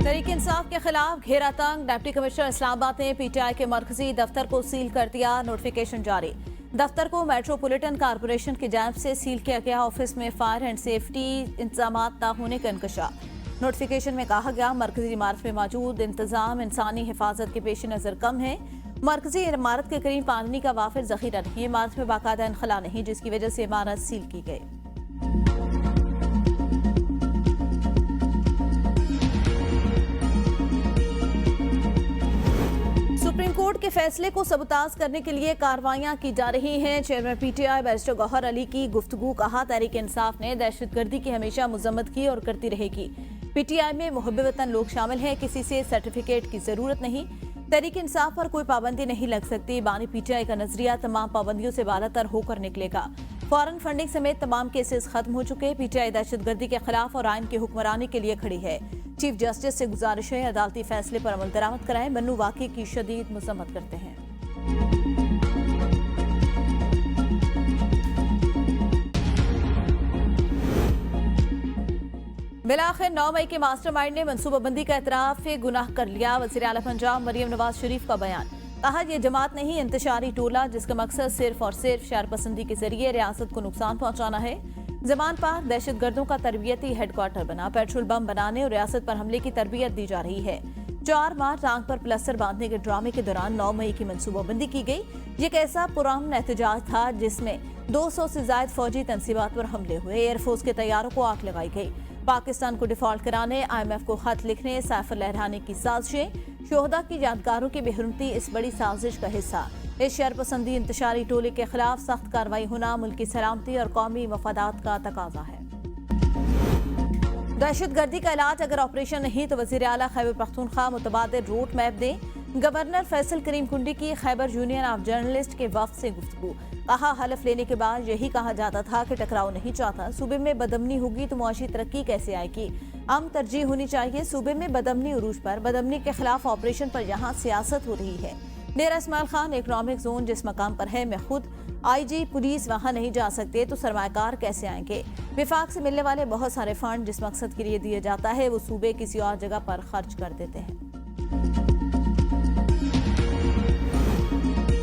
तहरीक-ए-इंसाफ के खिलाफ घेरा तंग। डिप्टी कमिश्नर इस्लामाबाद ने पीटीआई के मरकजी दफ्तर को सील कर दिया। नोटिफिकेशन जारी। दफ्तर को मेट्रोपॉलिटन कॉरपोरेशन की जानिब से सील किया गया। ऑफिस में फायर एंड सेफ्टी इंतजाम न होने का इंकशाफ। नोटिफिकेशन में कहा गया मरकजी इमारत में मौजूद इंतजाम इंसानी हिफाजत के पेश नज़र कम है। मरकजी इमारत के करीब पानी का वाफिर जखीरा नहीं। इमारत में बाकायदा इनखला नहीं, जिसकी वजह से इमारत सील की गई। सुप्रीम कोर्ट के फैसले को सबूताज करने के लिए कार्रवाइयां की जा रही हैं। Chairman PTI barrister Gohar Ali की गुफ्तगू। कहा तहरीक इंसाफ ने दहशतगर्दी की हमेशा मजम्मत की और करती रहेगी। पीटीआई में मुहब्बे वतन लोग शामिल हैं। किसी से सर्टिफिकेट की जरूरत नहीं। तहरीक इंसाफ पर कोई पाबंदी नहीं लग सकती। बानी पीटीआई का नजरिया तमाम पाबंदियों से बालातर होकर निकलेगा। फॉरेन फंडिंग समेत तमाम केसेस खत्म हो चुके। पीटीआई दहशतगर्दी के खिलाफ और आइन की हुक्मरानी के लिए खड़ी है। चीफ जस्टिस से गुजारिश है अदालती फैसले पर अमल दरामद कराएं। मन्नू वाकई की शदीद मजम्मत करते हैं। बिलाखिर 9 मई के मास्टरमाइंड ने मनसूबाबंदी का एतराफ गुनाह कर लिया। वज़ीर आला पंजाब मरियम नवाज शरीफ का बयान। कहा यह जमात नहीं, इंतशारी टोला जिसका मकसद सिर्फ और सिर्फ शहरपसंदी के जरिए रियासत को नुकसान पहुंचाना है। जमान पाक दहशतगर्दों का तरबियती हेडक्वार्टर बना। पेट्रोल बम बनाने और रियासत पर हमले की तरबियत दी जा रही है। 4 माह टांग पर प्लस्तर बांधने के ड्रामे के दौरान 9 मई की मनसूबाबंदी की गई। ये एक ऐसा पुरअमन एहतजाज था जिसमें 200 से ज्यादा फौजी तंसीबात पर हमले हुए। एयरफोर्स के तैयारों को आग लगाई गई। पाकिस्तान को डिफॉल्ट कराने, IMF को खत लिखने, साइफर लहराने की साजिशें। शोहदा की यादगारों की बेहरमती इस बड़ी साजिश का हिस्सा। इस शहरपसंदी इंतशारी टोले के खिलाफ सख्त कार्रवाई होना मुल्की सलामती और कौमी मफादात का तकाजा है। दहशतगर्दी का इलाज अगर ऑपरेशन नहीं तो वज़ीर आला खैबर पख्तूनख्वा मुतबादिल रोड मैप दें। गवर्नर फैसल करीम कुंडी की खैबर यूनियन ऑफ जर्नलिस्ट के वफ्द से गुफ्तगू। कहा हलफ लेने के बाद यही कहा जाता था कि टकराव नहीं चाहता। सूबे में बदमनी होगी तो मुआशी तरक्की कैसे आएगी। अम तरजीह होनी चाहिए। सूबे में बदमनी उरूज पर, बदमनी के खिलाफ ऑपरेशन पर यहाँ सियासत हो रही है। डेरा इस्माइल खान इकनॉमिक जोन जिस मकाम पर है, मैं खुद IG पुलिस वहाँ नहीं जा सकते तो सरमायाकार कैसे आएंगे। विफाक से मिलने वाले बहुत सारे फंड जिस मकसद के लिए दिए जाता है वो सूबे किसी और जगह पर खर्च कर देते हैं।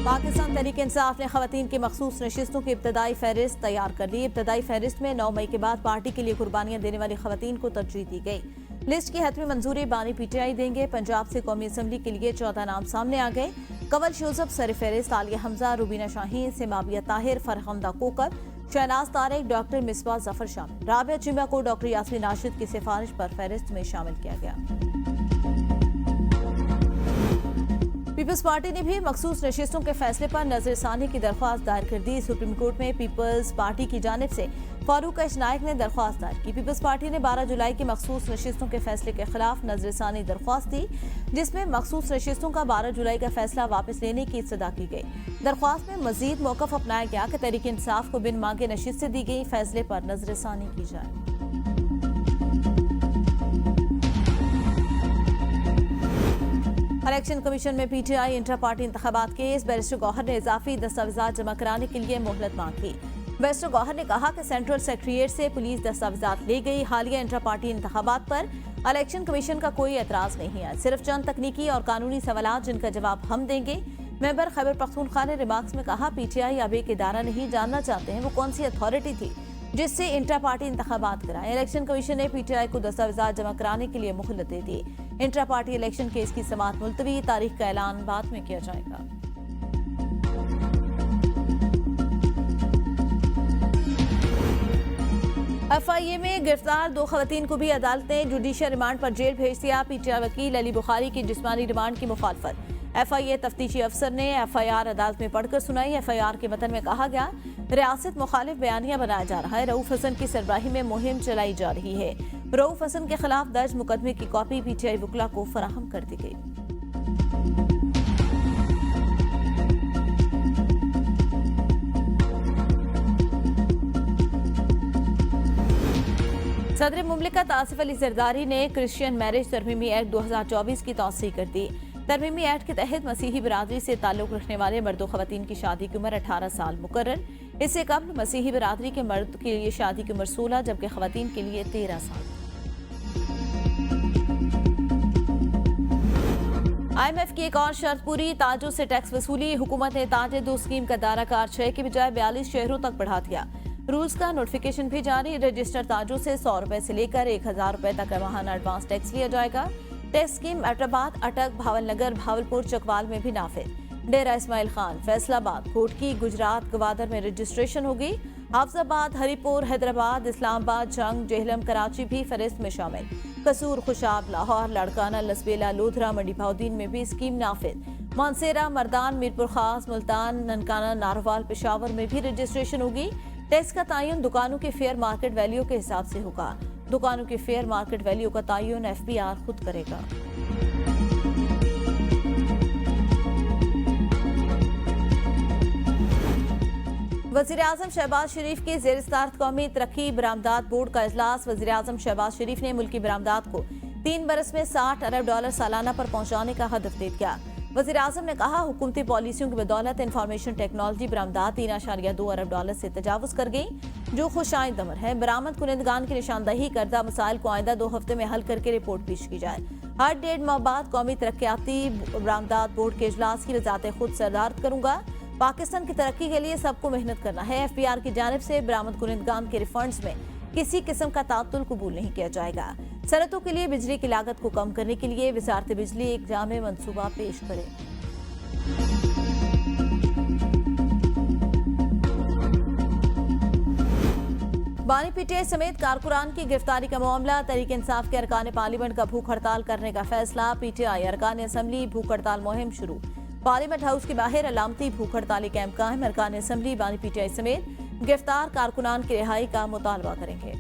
पाकिस्तान तहरीक इंसाफ ने खवातीन की मखसूस नशिस्तों की इब्तदाई फहरिस्त तैयार कर ली। इब्तदाई फहरिस्त में 9 मई के बाद पार्टी के लिए कुर्बानियां देने वाली खवातीन को तरजीह दी गई। लिस्ट की हतमी मंजूरी बानी पीटीआई देंगे। पंजाब से कौमी असम्बली के लिए 14 नाम सामने आ गए। कंवल यूसुफ सर फहरिस्त, आलिया हमजा, रुबीना शाहीन, सेमाबिया ताहिर, फरहमदा कोकर, शहनाज तारिक, डॉक्टर मिसबा जफर शामिल। राबिया चिमा को डॉक्टर यास्मीन राशिद की सिफारिश पर फहरिस्त में शामिल किया गया। पीपल्स पार्टी ने भी मखसूस नशिस्तों के फैसले पर नजरसानी की दरख्वास्त दायर कर दी। सुप्रीम कोर्ट में पीपल्स पार्टी की जानिब से फारूक एच नायक ने दरख्वास्त दायर की। पीपल्स पार्टी ने 12 जुलाई के मखसूस नशिस्तों के फैसले के खिलाफ नजरसानी दरख्वास्त दी, जिसमें मखसूस नशिस्तों का 12 जुलाई का फैसला वापस लेने की इस्तदा की गई। दरख्वास्त में मजीद मौकफ अपनाया गया कि तहरीक इंसाफ को बिन मांगे नशिस्तें दी गई, फैसले पर नजरसानी की जाए। इलेक्शन कमीशन में पीटीआई इंटर पार्टी इंतखाबात केस। बैरिस्टर गौहर ने इजाफी दस्तावेजात जमा कराने के लिए मोहलत मांग की। बैरिस्टर गौहर ने कहा कि सेंट्रल सेक्रेटेरिएट से पुलिस दस्तावेजात ले गई। हालिया इंटर पार्टी इंतखाबात पर इलेक्शन कमीशन का कोई एतराज नहीं है, सिर्फ चंद तकनीकी और कानूनी सवालात जिनका जवाब हम देंगे। मेंबर खैबर पख्तूनख्वा ने रिमार्क्स में कहा पीटीआई अब एक इदारा नहीं, जानना चाहते हैं वो कौन सी अथॉरिटी थी जिससे इंटर पार्टी इंतखाबात कराए। इलेक्शन कमीशन ने पीटीआई को दस्तावेजात जमा कराने के लिए मोहलत दे दी। इंटर पार्टी इलेक्शन केस की समाअत मुलतवी, तारीख का ऐलान बाद में किया जाएगा। FIA में गिरफ्तार 2 खवातीन को भी अदालत ने जुडिशियल रिमांड पर जेल भेज दिया। पीटीआई वकील अली बुखारी की जिस्मानी रिमांड की मुखालफत FIA तफ्तीशी अफसर ने FIR अदालत में पढ़कर सुनाई। FIR के मतन में कहा गया रियासत मुखालिफ बयानियां बनाया जा रहा है। रऊफ हसन की सरबराही में मुहिम चलाई जा रही है। रऊफ हसन के खिलाफ दर्ज मुकदमे की कॉपी पीटीआई वकला को फराहम कर दी गई। सदर मुमलिकत आसिफ अली जरदारी ने क्रिश्चियन मैरिज तरमीमी एक्ट 2024 की तौसीह कर दी। तरमीमी एक्ट के तहत मसीही बिरादरी से ताल्लुक रखने वाले मर्दों खवातीन की शादी की उम्र 18 साल मुकर्रर। इससे कबल मसीही बिरादरी के मर्द के लिए शादी की उम्र 16 जबकि खवातीन के लिए 13 साल। IMF की एक और शर्त पूरी, ताजों से टैक्स वसूली। हुकूमत ने ताजे 2 स्कीम का दायरा 6 की बजाय 42 शहरों तक बढ़ा दिया। रूल्स का नोटिफिकेशन भी जारी। रजिस्टर्ड ताजों से 100 रुपए से लेकर 1000 रुपए तक का माहाना एडवांस टैक्स लिया जाएगा। टैक्स स्कीम हैदराबाद, अटक, भावलनगर, भावलपुर, चकवाल में भी नाफिज। डेरा इस्माइल खान, फैसलाबाद, कोटकी, गुजरात, गवादर में रजिस्ट्रेशन होगी। हाफजाबाद, हरिपुर, हैदराबाद, इस्लामाबाद, जंग, जेहलम, कराची भी फहरिस्त में शामिल। कसूर, खुशाब, लाहौर, लाड़काना, लसबेला, लोधरा, मंडी भाउद्दीन में भी स्कीम नाफिज। मानसेरा, मर्दान, मीरपुर खास, मुल्तान, ननकाना, नारोवाल, पेशावर में भी रजिस्ट्रेशन होगी। टैक्स का तयन दुकानों के फेयर मार्केट वैल्यू के हिसाब से होगा। दुकानों के फेयर मार्केट वैल्यू का तयन FBR खुद करेगा। वज़ीर-ए-आज़म शहबाज शरीफ के ज़ेर-सदारत कौमी तरक्की बरामदात बोर्ड का इजलास। वज़ीर-ए-आज़म शहबाज शरीफ ने मुल्की बरामदात को 3 बरस में $60 अरब सालाना पर पहुंचाने का हदफ दे दिया। वज़ीर-ए-आज़म ने कहा, हुकूमती पॉलिसियों की बदौलत इंफॉर्मेशन टेक्नोलॉजी बरामदात $3.2 अरब से तजावुज कर गई, जो खुशाइंद अमर है। बरामद कुनिंदगान की निशानदही करदा मसाइल को आइंदा 2 हफ्ते में हल करके रिपोर्ट पेश की जाए। हर 1.5 माह बाद कौमी तरक्याती बरामदात बोर्ड के इजलास की वजारत खुद सदारत करूंगा। पाकिस्तान की तरक्की के लिए सबको मेहनत करना है। FBR की जानिब से बरामद कुनिंदगान के रिफंड्स में किसी किस्म का तातुल कबूल नहीं किया जाएगा। सनतों के लिए बिजली की लागत को कम करने के लिए वजारत बिजली एक जामे मंसूबा पेश करे। बानी PTI समेत कारकुनान की गिरफ्तारी का मामला। तहरीक इंसाफ के अरकान पार्लियामेंट का भूख हड़ताल करने का फैसला। PTI अरकान असम्बली भूख हड़ताल मुहिम शुरू। पार्लियामेंट हाउस के बाहर अलामती भूख हड़ताली कैंप कायम। अरकान असम्बली बानी PTI समेत गिरफ्तार कारकुनान की रिहाई का मुतालबा करेंगे।